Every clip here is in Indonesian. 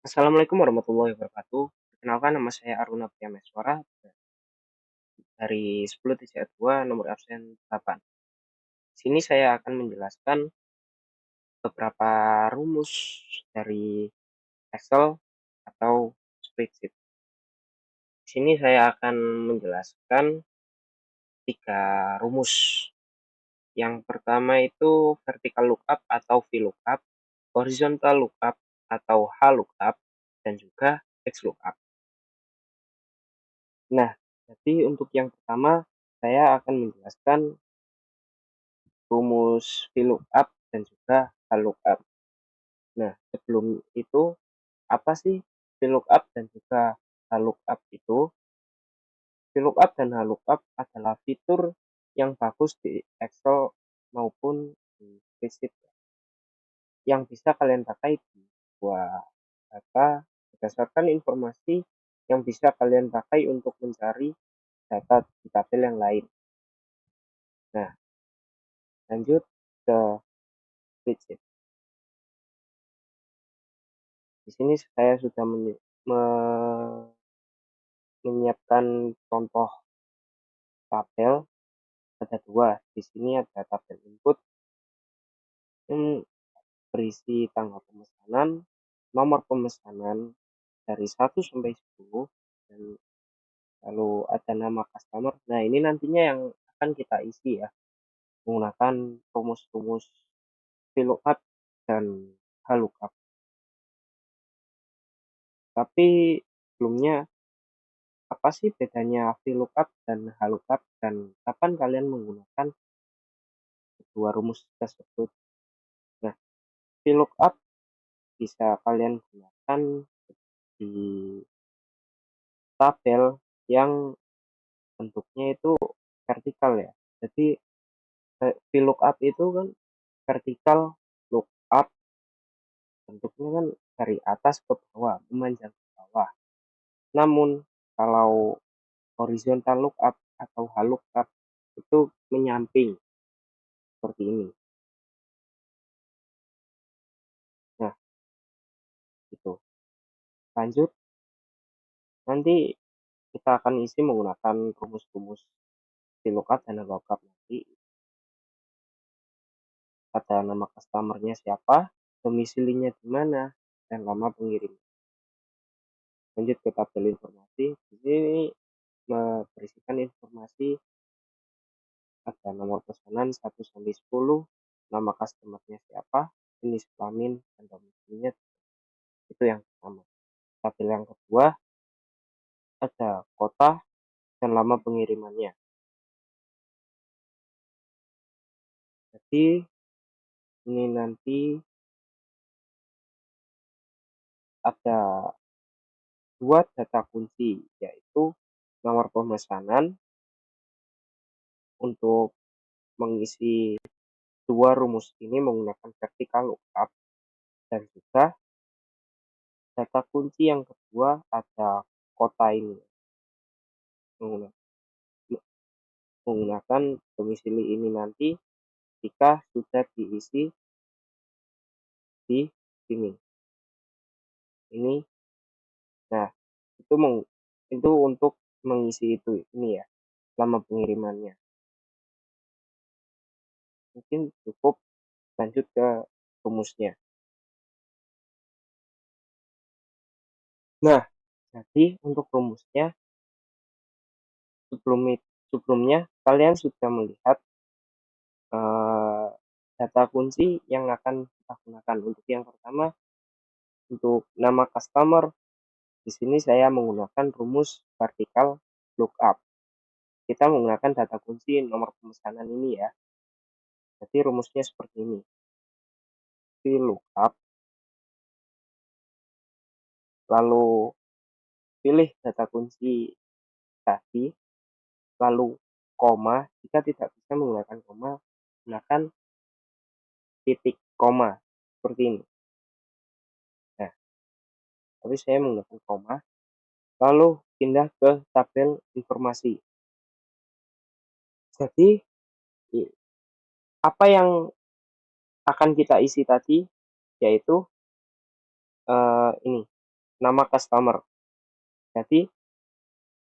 Assalamualaikum warahmatullahi wabarakatuh. Perkenalkan nama saya Aruna Priameswara dari 10.2 nomor absen 8. Di sini saya akan menjelaskan beberapa rumus dari Excel atau spreadsheet. Di sini saya akan menjelaskan 3 rumus. Yang pertama itu vertical lookup atau VLOOKUP, horizontal lookup atau HLOOKUP, dan juga XLOOKUP. Nah, jadi untuk yang pertama saya akan menjelaskan rumus VLOOKUP dan juga HLOOKUP. Nah, sebelum itu apa sih VLOOKUP dan juga HLOOKUP itu? VLOOKUP dan HLOOKUP adalah fitur yang bagus di Excel maupun di spreadsheet yang bisa kalian pakai di sebuah data berdasarkan informasi yang bisa kalian pakai untuk mencari data di tabel yang lain. Nah, lanjut ke spreadsheet. Di sini saya sudah menyiapkan contoh tabel. Ada 2. Di sini ada tabel input yang berisi tanggal pemesanan, nomor pemesanan dari 1 sampai 10, dan lalu ada nama customer. Nah, ini nantinya yang akan kita isi ya, menggunakan rumus-rumus VLOOKUP dan HLOOKUP. Tapi sebelumnya, apa sih bedanya VLOOKUP dan HLOOKUP dan kapan kalian menggunakan kedua rumus tersebut? Nah, VLOOKUP bisa kalian gunakan di tabel yang bentuknya itu vertikal ya. Jadi VLOOKUP itu kan vertikal lookup, bentuknya kan dari atas ke bawah, memanjang ke bawah. Namun kalau horizontal lookup atau HLOOKUP itu menyamping seperti ini. Nah, itu. Lanjut, nanti kita akan isi menggunakan rumus-rumus VLOOKUP dan HLOOKUP nanti. Ada nama customer-nya siapa, domisilinya di mana, dan lama pengirim. Lanjut ke tabel informasi. Di sini berisikan informasi ada nomor pesanan 1 sampai 10, nama customer-nya siapa, jenis kelamin, dan domisilinya. Itu yang pertama. Tabel yang kedua ada kota dan lama pengirimannya. Jadi ini nanti ada 2 data kunci, yaitu nomor pemesanan untuk mengisi 2 rumus ini menggunakan vertical lookup, dan juga data kunci yang kedua ada kota ini menggunakan domisili ini nanti jika sudah diisi di sini. Ini, nah itu untuk mengisi itu ini ya, lama pengirimannya. Mungkin cukup, lanjut ke rumusnya. Nah, jadi untuk rumusnya sebelumnya kalian sudah melihat data kunci yang akan kita gunakan. Untuk yang pertama, untuk nama customer, di sini saya menggunakan rumus vertical lookup. Kita menggunakan data kunci nomor pemesanan ini ya. Jadi rumusnya seperti ini. VLOOKUP, lalu pilih data kunci tadi, lalu koma. Jika tidak bisa menggunakan koma, gunakan titik koma seperti ini. Nah, tapi saya menggunakan koma, lalu pindah ke tabel informasi. Jadi apa yang akan kita isi tadi, yaitu ini nama customer. Jadi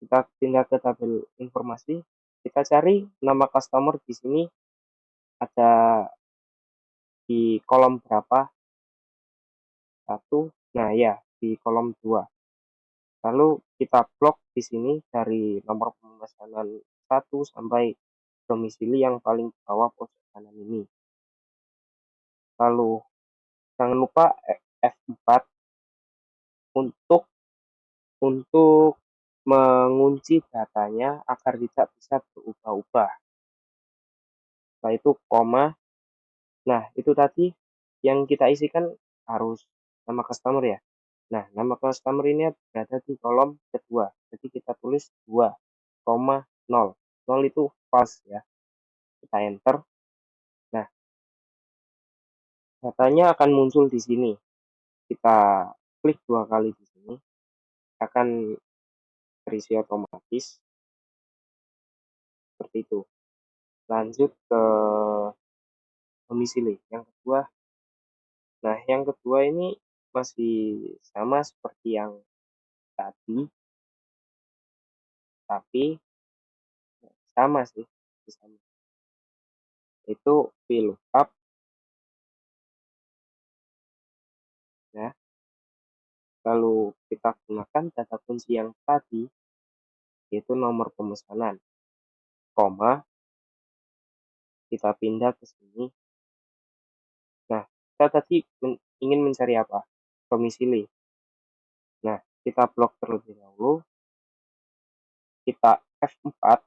kita pindah ke tabel informasi, kita cari nama customer di sini ada di kolom berapa? Satu. Nah ya, di kolom 2. Lalu kita blok di sini dari nomor pemesanan 1 sampai domisili yang paling bawah pojok kanan ini. Lalu jangan lupa F4 untuk mengunci datanya agar tidak bisa berubah-ubah. Setelah itu koma. Nah, itu tadi yang kita isikan harus nama customer ya. Nah, nama customer ini berada di kolom kedua. Jadi kita tulis 2,0. 0 itu false ya. Kita enter. Nah, datanya akan muncul di sini. Kita klik 2 kali di sini. Akan terisi otomatis. Seperti itu. Lanjut ke domisili. Yang kedua. Nah, yang kedua ini masih sama seperti yang tadi. Tapi sama sih. Sama. Itu VLOOKUP ya. Lalu kita gunakan data kunci yang tadi, yaitu nomor pemesanan, koma, kita pindah ke sini. Nah, kita tadi ingin mencari apa? Domisili. Nah, kita blok terlebih dahulu. Kita F4,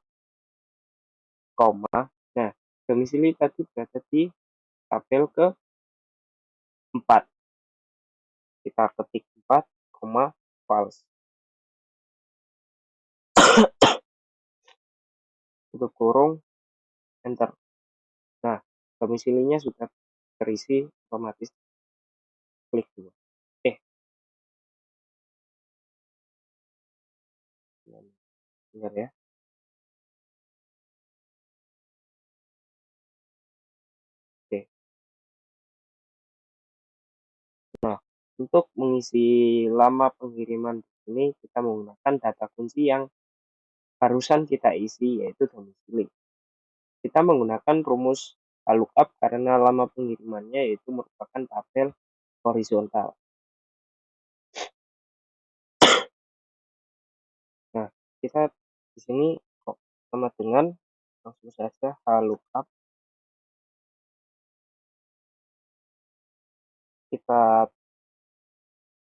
koma. Nah, domisili tadi berada di tabel ke-4. Kita ketik 4, false. Tutup kurung, enter. Nah, domisilinya sudah terisi otomatis. Klik 2. Benar ya. Oke. Nah, untuk mengisi lama pengiriman ini kita menggunakan data kunci yang barusan kita isi, yaitu domisili. Kita menggunakan rumus lookup karena lama pengirimannya yaitu merupakan tabel horizontal. Nah, kita di sini sama dengan langsung saja lookup. Kita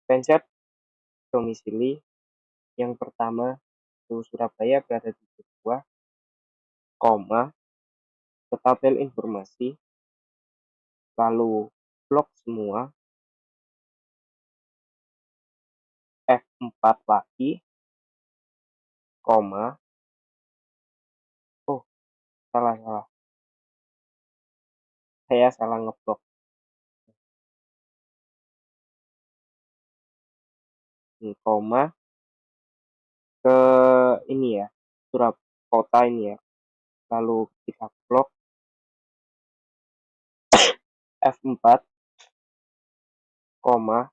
pencet domisili yang pertama itu Surabaya berada di kedua, koma, ke tabel informasi, lalu blok semua, F4 lagi, koma, oh salah, saya salah ngeblok, koma, ke ini ya, Surabaya ini ya, lalu kita blok F4, koma,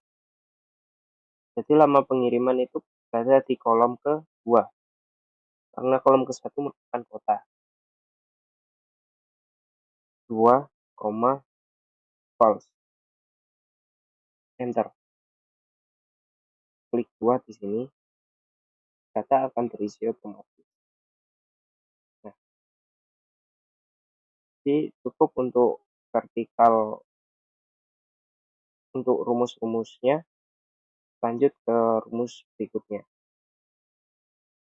jadi lama pengiriman itu berada di kolom ke-2, karena kolom ke-1 merupakan kota. 2, false. Enter. Klik 2 di sini. Data akan terisi otomatis. Nah, jadi cukup untuk vertikal untuk rumus-rumusnya. Lanjut ke rumus berikutnya.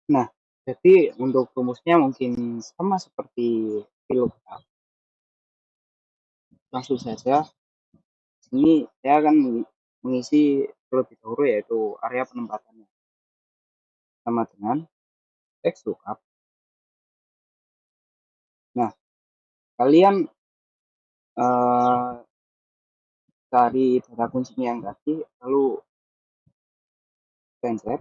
Nah, jadi untuk rumusnya mungkin sama seperti VLOOKUP. Langsung saja. Ini saya akan mengisi terlebih dahulu yaitu area penempatannya. Sama dengan XLOOKUP. Nah, kalian cari data kuncinya yang tadi, lalu pencet.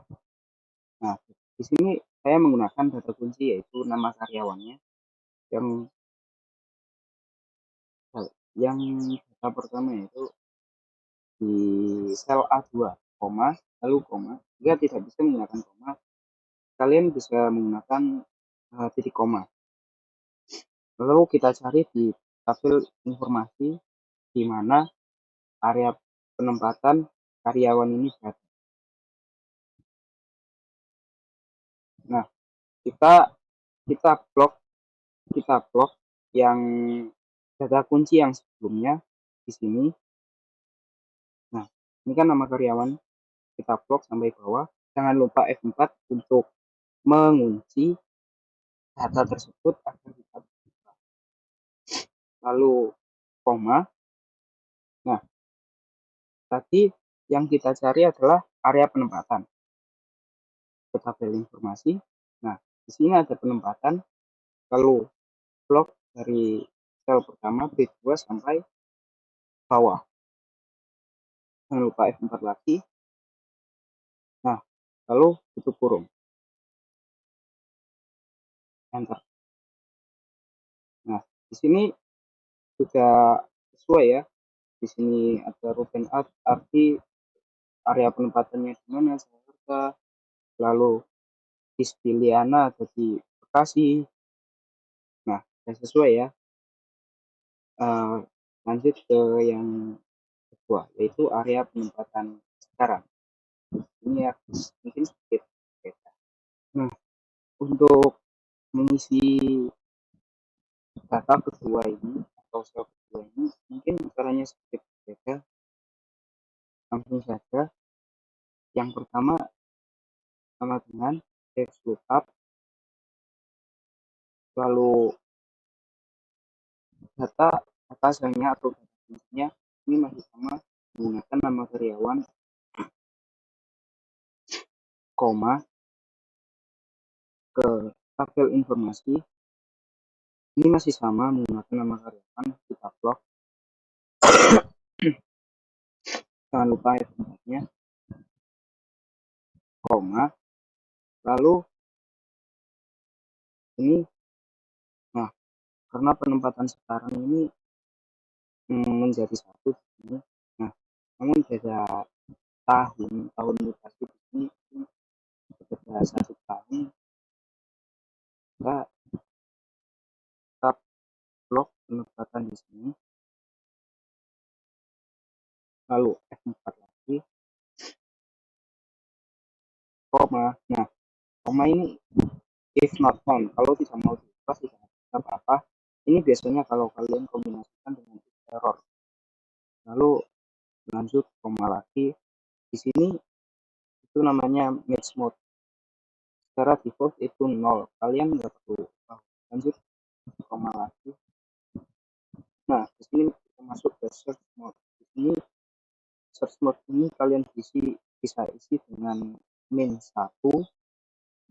Nah, di sini saya menggunakan data kunci yaitu nama karyawannya yang data pertama yaitu di sel A2. koma, lalu koma. Jika tidak bisa menggunakan koma, kalian bisa menggunakan titik koma. Lalu kita cari di tabel informasi di mana area penempatan karyawan ini berada. Nah, kita blok yang data kunci yang sebelumnya di sini. Nah, ini kan nama karyawan, kita blok sampai bawah. Jangan lupa F4 untuk mengunci data tersebut agar kita buka. Lalu koma. Nah, tadi yang kita cari adalah area penempatan. Ke tabel informasi. Nah, di sini ada penempatan. Lalu blok dari sel pertama B2 sampai bawah. Jangan lupa F4 lagi. Nah, lalu tutup kurung. Enter. Nah, di sini sudah sesuai ya. Di sini ada Ruben arti area penempatannya di mana, Jakarta. Lalu Ispiliana ada di Bekasi. Nah, sudah sesuai ya. Lanjut ke yang kedua, yaitu area penempatan sekarang. Ini ya mungkin sedikit beda. Nah, untuk mengisi data kedua ini atau sel kedua ini mungkin caranya sedikit berbeda. Langsung saja. Yang pertama sama dengan xlookup, lalu data selnya atau data fungsinya ini masih sama menggunakan nama karyawan, koma, ke tabel informasi ini masih sama menggunakan nama karyawan, kita blok. Jangan lupa F4-nya, koma, lalu ini. Nah, karena penempatan sekarang ini menjadi satu di sini. Nah, namun beda tahun mutasi di sini beda 1 tahun. Kita blok penempatan di sini. Lalu F4 lagi, koma. Nah, koma ini if not found, kalau tidak mau dibuka tidak apa-apa. Ini biasanya kalau kalian kombinasikan dengan error. Lalu lanjut koma lagi. Di sini itu namanya match mode. Secara default itu 0. Kalian nggak perlu lanjut koma lagi. Nah, di sini kita masuk ke search mode. Di sini search mode ini kalian bisa isi dengan min 1.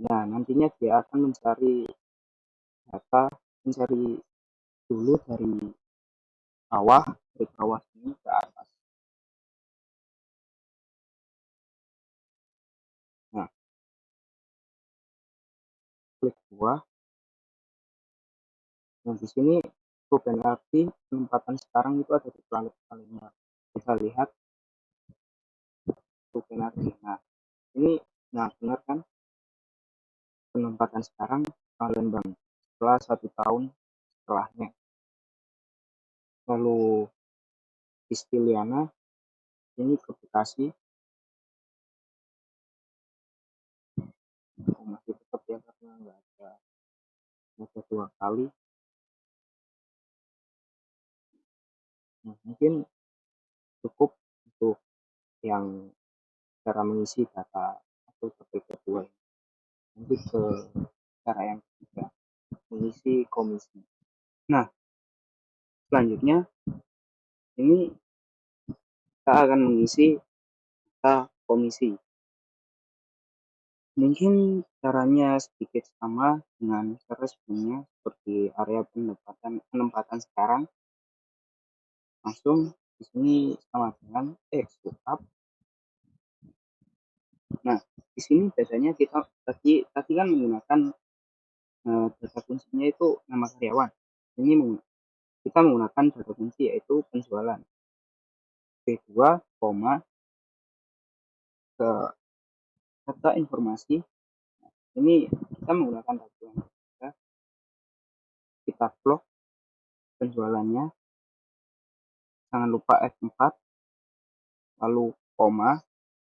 Nah, nantinya dia akan mencari data, mencari dulu dari bawah ini ke atas. Nah, klik buah. Nah, di sini Ruben arti penempatan sekarang itu ada di planet Palembang. Bisa lihat Ruben arti. Nah, ini benar kan penempatan sekarang Palembang setelah 1 tahun setelahnya. Lalu Ispiliana ini ke Bekasi. Masih tetap ya karena nggak ada 2 kali. Nah, mungkin cukup untuk yang cara mengisi data atau tabel kedua. Nanti ke cara yang ketiga, mengisi komisi. Nah, selanjutnya ini kita akan mengisi data komisi. Mungkin caranya sedikit sama dengan cara sebelumnya, seperti area penempatan sekarang. Langsung di sini sama dengan xlookup. Nah, di sini biasanya kita tadi kan menggunakan data kuncinya itu nama karyawan. Ini kita menggunakan data kunci yaitu penjualan. B2, ke data informasi. Ini kita menggunakan data yang ada, kita blok penjualannya, jangan lupa F4 lalu koma.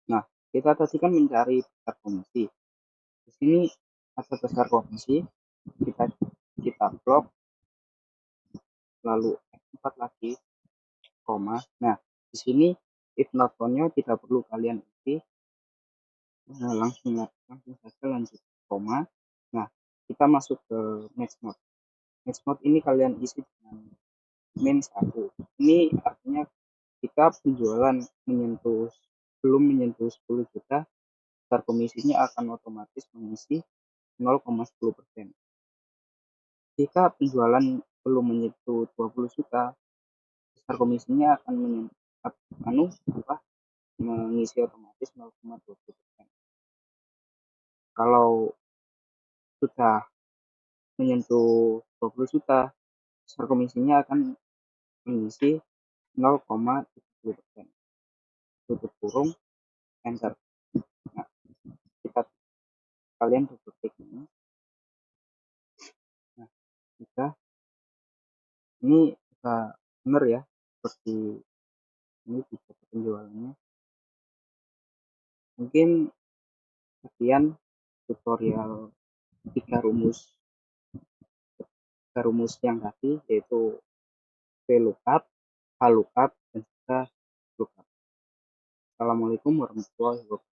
Nah, kita tadi kan mencari besar komisi. Di sini ada besar komisi, kita blok lalu F4 lagi koma. Nah, di sini if not found-nya tidak perlu kalian isi. Nah, langsung saja lanjut koma. Nah, kita masuk ke next mode. Next mode ini kalian isi dengan min 1. Ini artinya jika penjualan belum menyentuh 10 juta, besar komisinya akan otomatis mengisi 0,10%. Jika penjualan belum menyentuh 20 juta, besar komisinya akan mengisi otomatis 0,20%. Kalau sudah menyentuh 20 juta, besar komisinya akan mengisi 0,70%. Tutup kurung, enter. Nah, kalian double klik ini. Nah, ini bisa benar ya, seperti ini bisa penjualannya. Mungkin sekian tutorial tiga rumus yang tadi, yaitu VLOOKUP, HLOOKUP, dan juga LOOKUP. Assalamualaikum warahmatullahi wabarakatuh.